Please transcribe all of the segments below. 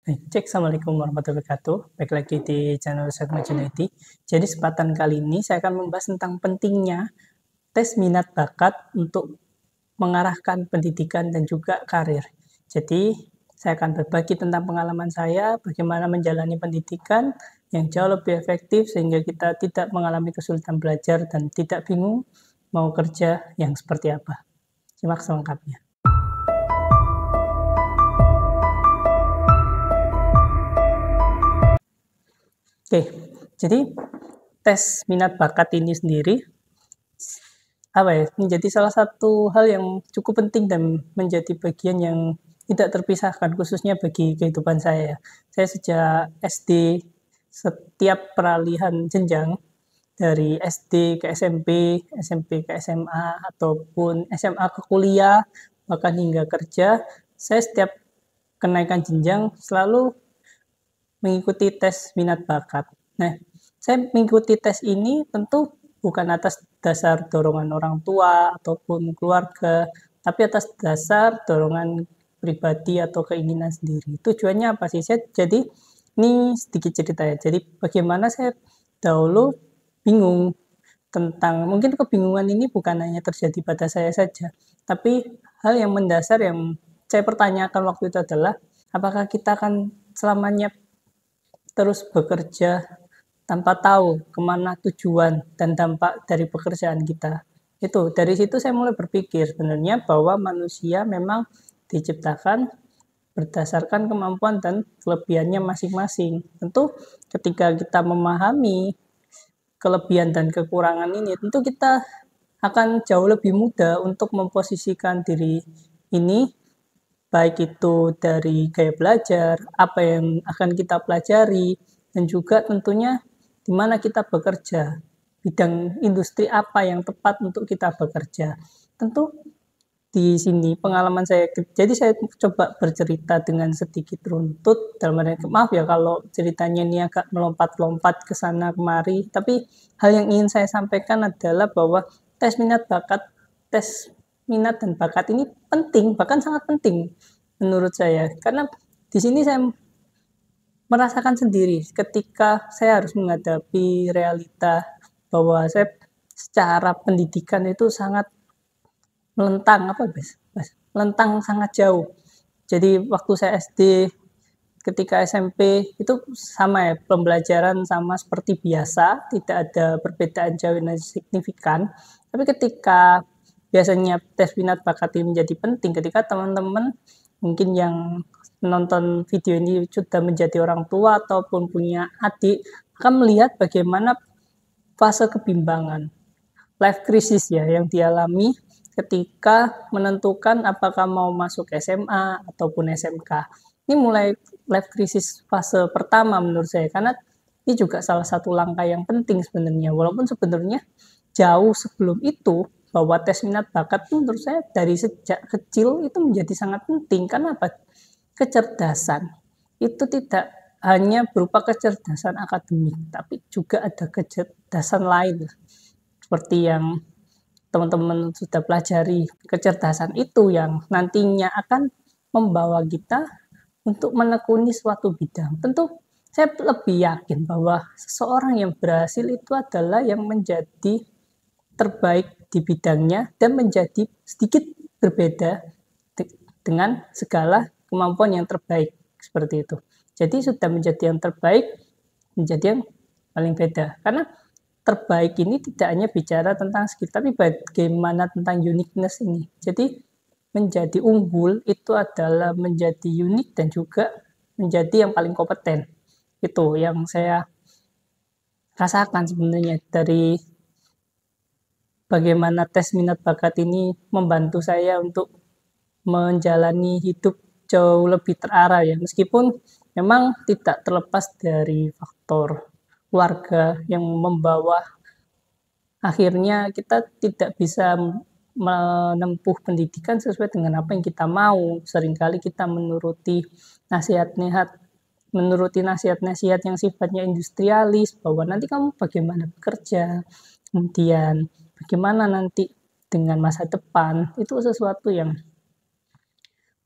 Cek, Assalamualaikum warahmatullahi wabarakatuh. Baik lagi di channel Setma Junaidi. Jadi kesempatan kali ini saya akan membahas tentang pentingnya tes minat bakat untuk mengarahkan pendidikan dan juga karir. Jadi saya akan berbagi tentang pengalaman saya, bagaimana menjalani pendidikan yang jauh lebih efektif sehingga kita tidak mengalami kesulitan belajar dan tidak bingung mau kerja yang seperti apa. Simak selengkapnya. Oke, jadi tes minat bakat ini sendiri menjadi salah satu hal yang cukup penting dan menjadi bagian yang tidak terpisahkan khususnya bagi kehidupan saya. Saya sejak SD, setiap peralihan jenjang dari SD ke SMP, SMP ke SMA, ataupun SMA ke kuliah, bahkan hingga kerja, saya setiap kenaikan jenjang selalu mengikuti tes minat bakat. Nah, saya mengikuti tes ini tentu bukan atas dasar dorongan orang tua ataupun keluarga, tapi atas dasar dorongan pribadi atau keinginan sendiri. Tujuannya apa sih? Jadi ini sedikit cerita ya. Jadi bagaimana saya dahulu bingung tentang, mungkin kebingungan ini bukan hanya terjadi pada saya saja, tapi hal yang mendasar yang saya pertanyakan waktu itu adalah apakah kita akan selamanya terus bekerja tanpa tahu kemana tujuan dan dampak dari pekerjaan kita. Itu dari situ saya mulai berpikir sebenarnya bahwa manusia memang diciptakan berdasarkan kemampuan dan kelebihannya masing-masing. Tentu ketika kita memahami kelebihan dan kekurangan ini, tentu kita akan jauh lebih mudah untuk memposisikan diri ini, baik itu dari gaya belajar, apa yang akan kita pelajari, dan juga tentunya di mana kita bekerja, bidang industri apa yang tepat untuk kita bekerja. Tentu di sini pengalaman saya, jadi saya coba bercerita dengan sedikit runtut, dalam arti maaf ya kalau ceritanya ini agak melompat-lompat ke sana kemari, tapi hal yang ingin saya sampaikan adalah bahwa tes minat bakat, tes minat dan bakat ini penting, bahkan sangat penting menurut saya, karena di sini saya merasakan sendiri ketika saya harus menghadapi realita bahwa saya secara pendidikan itu sangat melentang melentang sangat jauh. Jadi waktu saya SD, ketika SMP itu sama ya, pembelajaran sama seperti biasa, tidak ada perbedaan jauh dan signifikan. Tapi ketika biasanya tes minat bakat ini menjadi penting ketika teman-teman mungkin yang menonton video ini sudah menjadi orang tua ataupun punya adik akan melihat bagaimana fase kebimbangan, life crisis ya yang dialami ketika menentukan apakah mau masuk SMA ataupun SMK. Ini mulai life crisis fase pertama menurut saya, karena ini juga salah satu langkah yang penting sebenarnya, walaupun sebenarnya jauh sebelum itu bahwa tes minat bakat itu menurut saya dari sejak kecil itu menjadi sangat penting. Karena apa? Kecerdasan itu tidak hanya berupa kecerdasan akademik, tapi juga ada kecerdasan lain seperti yang teman-teman sudah pelajari. Kecerdasan itu yang nantinya akan membawa kita untuk menekuni suatu bidang. Tentu saya lebih yakin bahwa seseorang yang berhasil itu adalah yang menjadi terbaik di bidangnya dan menjadi sedikit berbeda dengan segala kemampuan yang terbaik seperti itu. Jadi sudah menjadi yang terbaik, menjadi yang paling beda. Karena terbaik ini tidak hanya bicara tentang skill, tapi bagaimana tentang uniqueness ini. Jadi menjadi unggul itu adalah menjadi unik dan juga menjadi yang paling kompeten. Itu yang saya rasakan sebenarnya dari bagaimana tes minat bakat ini membantu saya untuk menjalani hidup jauh lebih terarah ya, meskipun memang tidak terlepas dari faktor keluarga yang membawa akhirnya kita tidak bisa menempuh pendidikan sesuai dengan apa yang kita mau. Seringkali kita menuruti nasihat-nasihat yang sifatnya industrialis, bahwa nanti kamu bagaimana bekerja, kemudian bagaimana nanti dengan masa depan. Itu sesuatu yang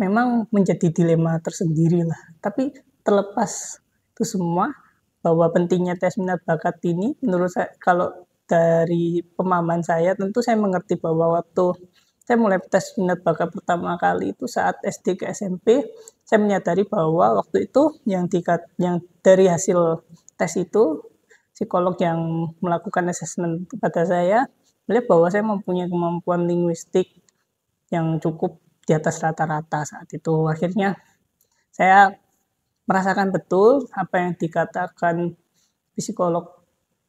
memang menjadi dilema tersendiri lah. Tapi terlepas itu semua, bahwa pentingnya tes minat bakat ini menurut saya, kalau dari pemahaman saya, tentu saya mengerti bahwa waktu saya mulai tes minat bakat pertama kali itu saat SD ke SMP, saya menyadari bahwa waktu itu yang dari hasil tes itu, psikolog yang melakukan asesmen kepada saya melihat bahwa saya mempunyai kemampuan linguistik yang cukup di atas rata-rata saat itu. Akhirnya saya merasakan betul apa yang dikatakan psikolog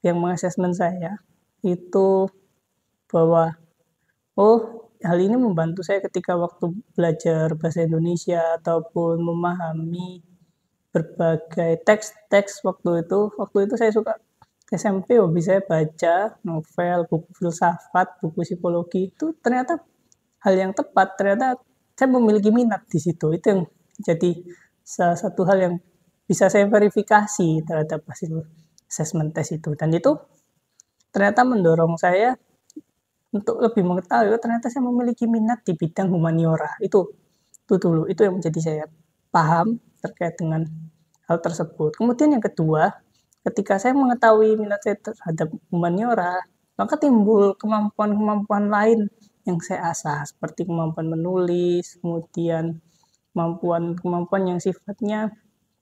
yang mengasesmen saya itu, bahwa hal ini membantu saya ketika waktu belajar bahasa Indonesia ataupun memahami berbagai teks-teks waktu itu. Waktu itu saya suka SMP, hobi saya baca novel, buku filsafat, buku psikologi. Itu ternyata hal yang tepat, ternyata saya memiliki minat di situ. Itu yang jadi salah satu hal yang bisa saya verifikasi terhadap hasil assessment test itu. Dan itu ternyata mendorong saya untuk lebih mengetahui, ternyata saya memiliki minat di bidang humaniora. Itu dulu, itu yang menjadi saya paham terkait dengan hal tersebut. Kemudian yang kedua, ketika saya mengetahui minat saya terhadap humaniora, maka timbul kemampuan-kemampuan lain yang saya asah, seperti kemampuan menulis, kemudian kemampuan yang sifatnya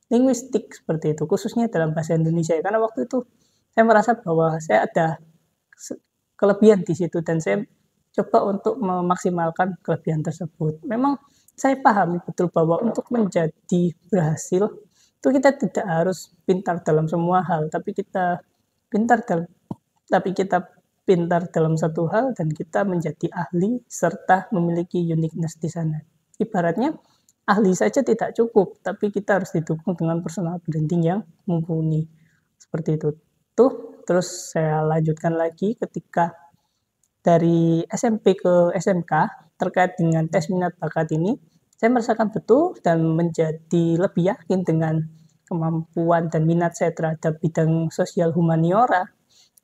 linguistik seperti itu, khususnya dalam bahasa Indonesia. Karena waktu itu saya merasa bahwa saya ada kelebihan di situ dan saya coba untuk memaksimalkan kelebihan tersebut. Memang saya pahami betul bahwa untuk menjadi berhasil itu kita tidak harus pintar dalam semua hal, tapi kita pintar dalam satu hal dan kita menjadi ahli serta memiliki uniqueness di sana. Ibaratnya ahli saja tidak cukup, tapi kita harus didukung dengan personal branding yang mumpuni. Seperti itu. Terus saya lanjutkan lagi ketika dari SMP ke SMK terkait dengan tes minat bakat ini, saya merasakan betul dan menjadi lebih yakin dengan kemampuan dan minat saya terhadap bidang sosial humaniora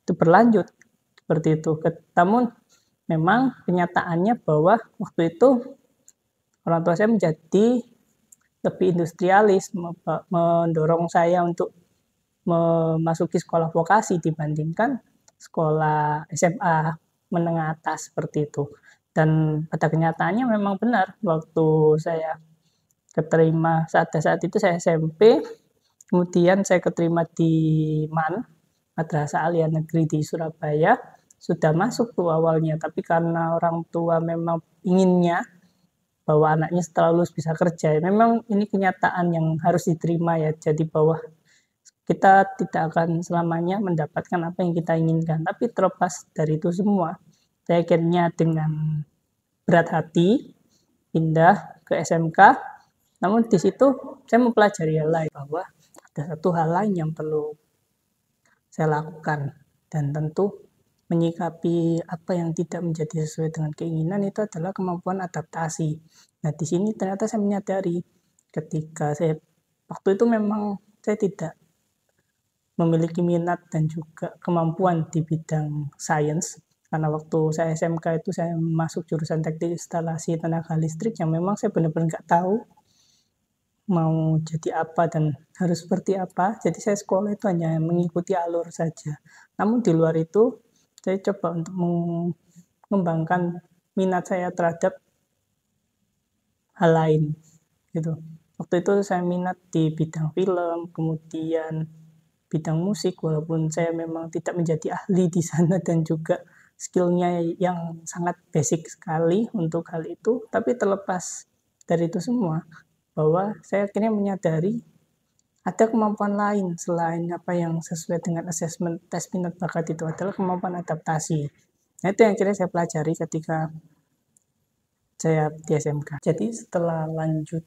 itu berlanjut seperti itu. Namun memang kenyataannya bahwa waktu itu orang tua saya menjadi lebih industrialis, mendorong saya untuk memasuki sekolah vokasi dibandingkan sekolah SMA menengah atas seperti itu. Dan pada kenyataannya memang benar, waktu saya keterima saat itu saya SMP, kemudian saya keterima di MAN, Madrasah Aliyah Negeri di Surabaya, sudah masuk tuh awalnya, tapi karena orang tua memang inginnya bahwa anaknya setelah lulus bisa kerja, memang ini kenyataan yang harus diterima ya, jadi bahwa kita tidak akan selamanya mendapatkan apa yang kita inginkan. Tapi terlepas dari itu semua, saya akhirnya dengan berat hati pindah ke SMK. Namun di situ saya mempelajari hal lain, bahwa ada satu hal lain yang perlu saya lakukan. Dan tentu menyikapi apa yang tidak menjadi sesuai dengan keinginan itu adalah kemampuan adaptasi. Nah, di sini ternyata saya menyadari ketika saya waktu itu memang saya tidak memiliki minat dan juga kemampuan di bidang sains, karena waktu saya SMK itu saya masuk jurusan teknik instalasi tenaga listrik yang memang saya benar-benar nggak tahu mau jadi apa dan harus seperti apa. Jadi saya sekolah itu hanya mengikuti alur saja. Namun di luar itu saya coba untuk mengembangkan minat saya terhadap hal lain gitu. Waktu itu saya minat di bidang film, kemudian bidang musik, walaupun saya memang tidak menjadi ahli di sana dan juga skillnya yang sangat basic sekali untuk hal itu. Tapi terlepas dari itu semua, bahwa saya akhirnya menyadari ada kemampuan lain selain apa yang sesuai dengan asesmen tes minat bakat itu, adalah kemampuan adaptasi. Nah, itu yang akhirnya saya pelajari ketika saya di SMK. Jadi setelah lanjut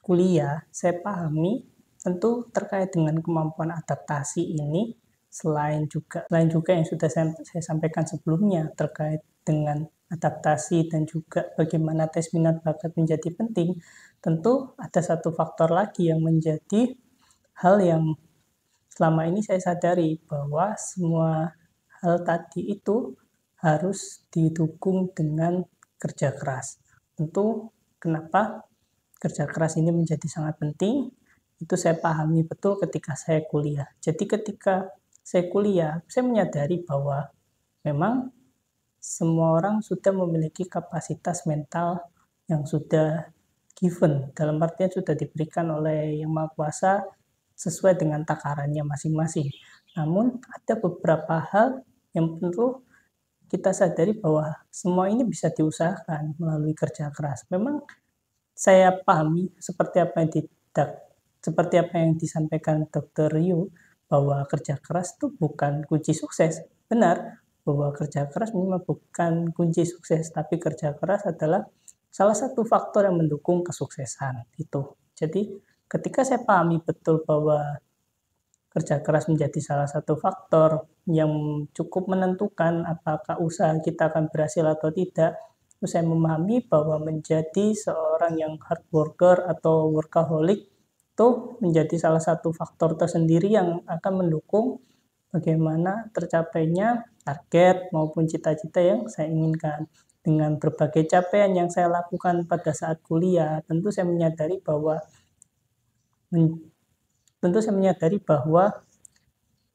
kuliah, saya pahami tentu terkait dengan kemampuan adaptasi ini, selain juga yang sudah saya sampaikan sebelumnya terkait dengan adaptasi dan juga bagaimana tes minat bakat menjadi penting, tentu ada satu faktor lagi yang menjadi hal yang selama ini saya sadari, bahwa semua hal tadi itu harus didukung dengan kerja keras. Tentu kenapa kerja keras ini menjadi sangat penting, Itu saya pahami betul ketika saya kuliah. Jadi ketika saya kuliah, saya menyadari bahwa memang semua orang sudah memiliki kapasitas mental yang sudah given, dalam artian sudah diberikan oleh Yang Maha Kuasa sesuai dengan takarannya masing-masing. Namun ada beberapa hal yang perlu kita sadari bahwa semua ini bisa diusahakan melalui kerja keras. Memang saya pahami seperti apa yang disampaikan Dr. Ryu, bahwa kerja keras itu bukan kunci sukses. Benar bahwa kerja keras memang bukan kunci sukses, tapi kerja keras adalah salah satu faktor yang mendukung kesuksesan itu. Jadi ketika saya pahami betul bahwa kerja keras menjadi salah satu faktor yang cukup menentukan apakah usaha kita akan berhasil atau tidak, saya memahami bahwa menjadi seorang yang hard worker atau workaholic itu menjadi salah satu faktor tersendiri yang akan mendukung bagaimana tercapainya target maupun cita-cita yang saya inginkan. Dengan berbagai capaian yang saya lakukan pada saat kuliah, tentu saya menyadari bahwa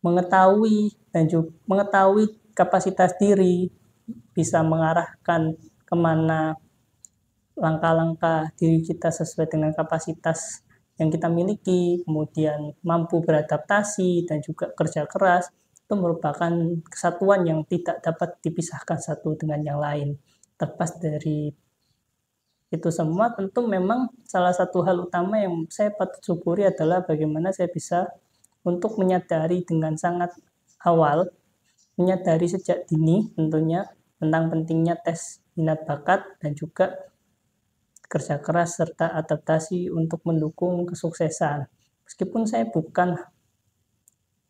mengetahui kapasitas diri bisa mengarahkan kemana langkah-langkah diri kita sesuai dengan kapasitas yang kita miliki, kemudian mampu beradaptasi dan juga kerja keras, itu merupakan kesatuan yang tidak dapat dipisahkan satu dengan yang lain. Terlepas dari itu semua, tentu memang salah satu hal utama yang saya patut syukuri adalah bagaimana saya bisa untuk menyadari dengan sangat awal, menyadari sejak dini tentunya tentang pentingnya tes minat bakat dan juga kerja keras serta adaptasi untuk mendukung kesuksesan. Meskipun saya bukan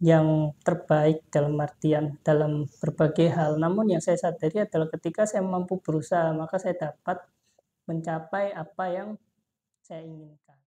yang terbaik dalam artian dalam berbagai hal, namun yang saya sadari adalah ketika saya mampu berusaha, maka saya dapat mencapai apa yang saya inginkan.